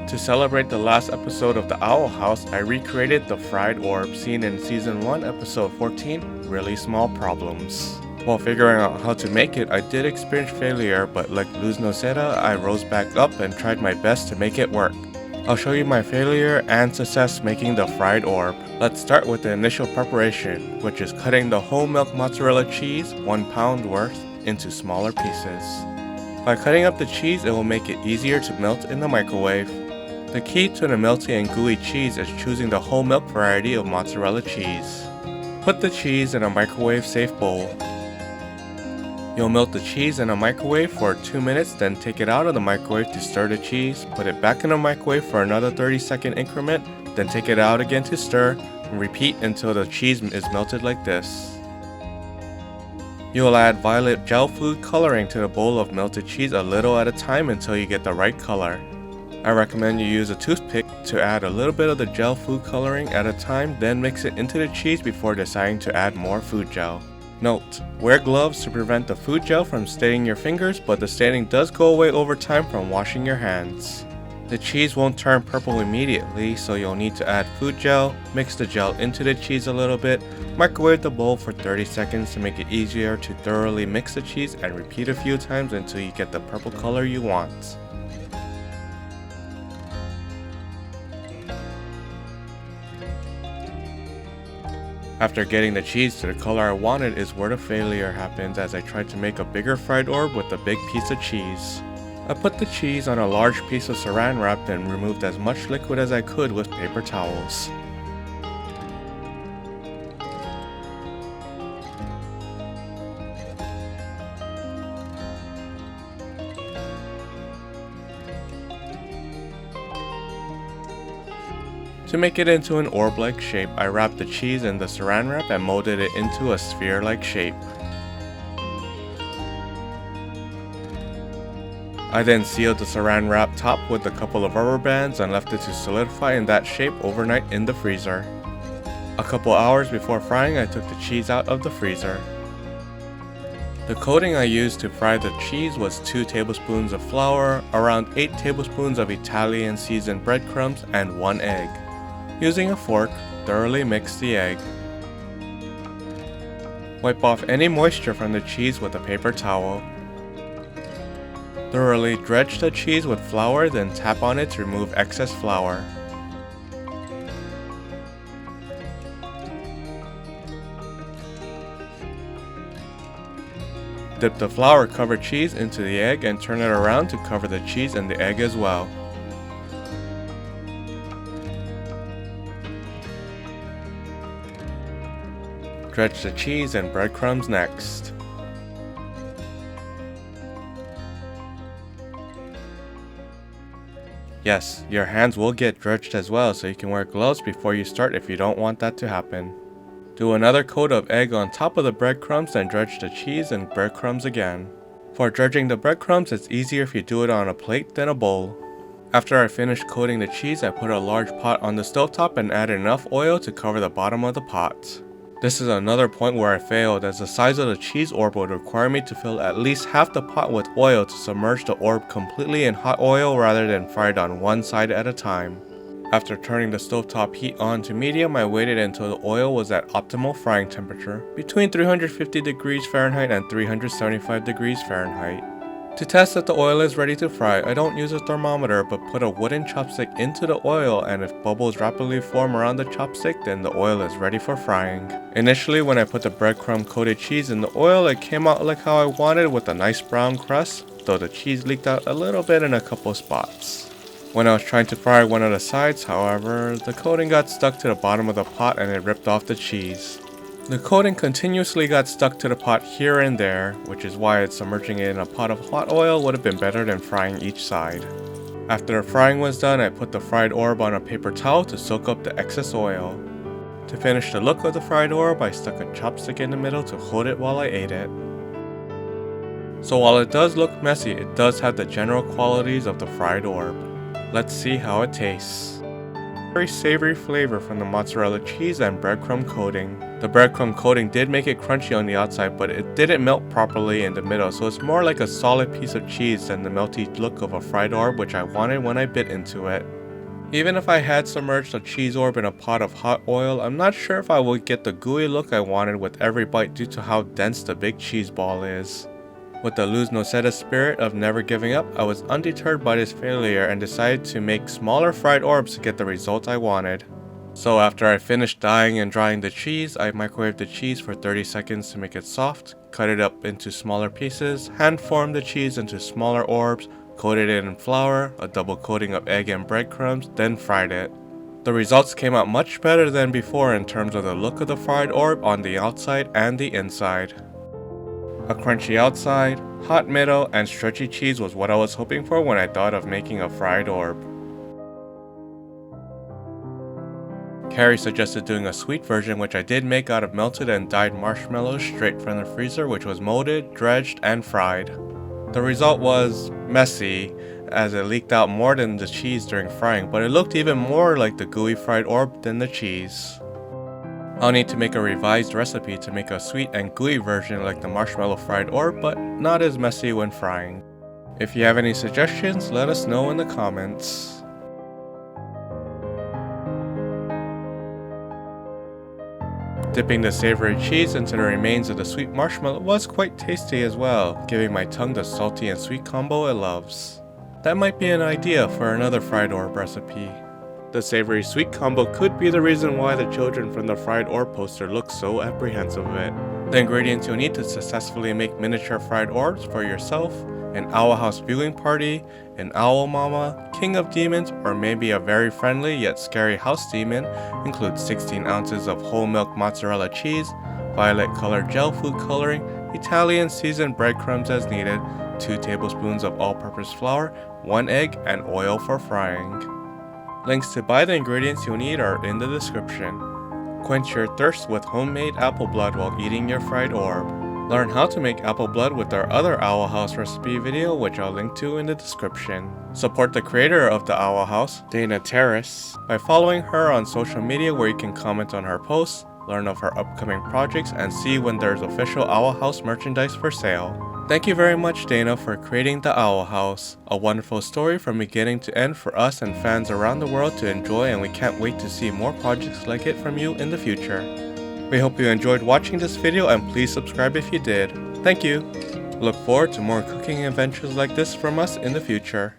To celebrate the last episode of The Owl House, I recreated the Fried Orb seen in Season 1, Episode 14, Really Small Problems. While figuring out how to make it, I did experience failure, but like Luz Noceda, I rose back up and tried my best to make it work. I'll show you my failure and success making the Fried Orb. Let's start with the initial preparation, which is cutting the whole milk mozzarella cheese, 1 pound worth, into smaller pieces. By cutting up the cheese, it will make it easier to melt in the microwave. The key to the melty and gooey cheese is choosing the whole milk variety of mozzarella cheese. Put the cheese in a microwave-safe bowl. You'll melt the cheese in a microwave for 2 minutes, then take it out of the microwave to stir the cheese, put it back in the microwave for another 30-second increment, then take it out again to stir, and repeat until the cheese is melted like this. You will add violet gel food coloring to the bowl of melted cheese a little at a time until you get the right color. I recommend you use a toothpick to add a little bit of the gel food coloring at a time, then mix it into the cheese before deciding to add more food gel. Note: wear gloves to prevent the food gel from staining your fingers, but the staining does go away over time from washing your hands. The cheese won't turn purple immediately, so you'll need to add food gel, mix the gel into the cheese a little bit, microwave the bowl for 30 seconds to make it easier to thoroughly mix the cheese, and repeat a few times until you get the purple color you want. After getting the cheese to the color I wanted is where the failure happens, as I tried to make a bigger fried orb with a big piece of cheese. I put the cheese on a large piece of saran wrap and removed as much liquid as I could with paper towels. To make it into an orb-like shape, I wrapped the cheese in the saran wrap and molded it into a sphere-like shape. I then sealed the saran wrap top with a couple of rubber bands and left it to solidify in that shape overnight in the freezer. A couple hours before frying, I took the cheese out of the freezer. The coating I used to fry the cheese was 2 tablespoons of flour, around 8 tablespoons of Italian seasoned breadcrumbs, and 1 egg. Using a fork, thoroughly mix the egg. Wipe off any moisture from the cheese with a paper towel. Thoroughly dredge the cheese with flour, then tap on it to remove excess flour. Dip the flour-covered cheese into the egg and turn it around to cover the cheese and the egg as well. Dredge the cheese and breadcrumbs next. Yes, your hands will get dredged as well, so you can wear gloves before you start if you don't want that to happen. Do another coat of egg on top of the breadcrumbs, then dredge the cheese and breadcrumbs again. For dredging the breadcrumbs, it's easier if you do it on a plate than a bowl. After I finished coating the cheese, I put a large pot on the stovetop and added enough oil to cover the bottom of the pot. This is another point where I failed, as the size of the cheese orb would require me to fill at least half the pot with oil to submerge the orb completely in hot oil rather than fry it on one side at a time. After turning the stovetop heat on to medium, I waited until the oil was at optimal frying temperature, between 350 degrees Fahrenheit and 375 degrees Fahrenheit. To test that the oil is ready to fry, I don't use a thermometer but put a wooden chopstick into the oil, and if bubbles rapidly form around the chopstick, then the oil is ready for frying. Initially, when I put the breadcrumb coated cheese in the oil, it came out like how I wanted with a nice brown crust, though the cheese leaked out a little bit in a couple spots. When I was trying to fry one of the sides, however, the coating got stuck to the bottom of the pot and it ripped off the cheese. The coating continuously got stuck to the pot here and there, which is why submerging it in a pot of hot oil would have been better than frying each side. After the frying was done, I put the fried orb on a paper towel to soak up the excess oil. To finish the look of the fried orb, I stuck a chopstick in the middle to hold it while I ate it. So while it does look messy, it does have the general qualities of the fried orb. Let's see how it tastes. Very savory flavor from the mozzarella cheese and breadcrumb coating. The breadcrumb coating did make it crunchy on the outside, but it didn't melt properly in the middle, so it's more like a solid piece of cheese than the melty look of a fried orb which I wanted when I bit into it. Even if I had submerged a cheese orb in a pot of hot oil, I'm not sure if I would get the gooey look I wanted with every bite due to how dense the big cheese ball is. With the Luz Noceda spirit of never giving up, I was undeterred by this failure and decided to make smaller fried orbs to get the result I wanted. So after I finished dyeing and drying the cheese, I microwaved the cheese for 30 seconds to make it soft, cut it up into smaller pieces, hand formed the cheese into smaller orbs, coated it in flour, a double coating of egg and breadcrumbs, then fried it. The results came out much better than before in terms of the look of the fried orb on the outside and the inside. A crunchy outside, hot middle, and stretchy cheese was what I was hoping for when I thought of making a fried orb. Carrie suggested doing a sweet version, which I did make out of melted and dyed marshmallows straight from the freezer, which was molded, dredged, and fried. The result was messy, as it leaked out more than the cheese during frying, but it looked even more like the gooey fried orb than the cheese. I'll need to make a revised recipe to make a sweet and gooey version like the marshmallow fried orb, but not as messy when frying. If you have any suggestions, let us know in the comments. Dipping the savory cheese into the remains of the sweet marshmallow was quite tasty as well, giving my tongue the salty and sweet combo it loves. That might be an idea for another fried orb recipe. The savory sweet combo could be the reason why the children from the fried orb poster look so apprehensive of it. The ingredients you'll need to successfully make miniature fried orbs for yourself, an owl house viewing party, an owl mama, king of demons, or maybe a very friendly yet scary house demon include 16 ounces of whole milk mozzarella cheese, violet colored gel food coloring, Italian seasoned breadcrumbs as needed, 2 tablespoons of all-purpose flour, 1 egg, and oil for frying. Links to buy the ingredients you'll need are in the description. Quench your thirst with homemade apple blood while eating your fried orb. Learn how to make apple blood with our other Owl House recipe video, which I'll link to in the description. Support the creator of the Owl House, Dana Terrace, by following her on social media where you can comment on her posts, learn of her upcoming projects, and see when there's official Owl House merchandise for sale. Thank you very much, Dana, for creating the Owl House. A wonderful story from beginning to end for us and fans around the world to enjoy, and we can't wait to see more projects like it from you in the future. We hope you enjoyed watching this video, and please subscribe if you did. Thank you! Look forward to more cooking adventures like this from us in the future.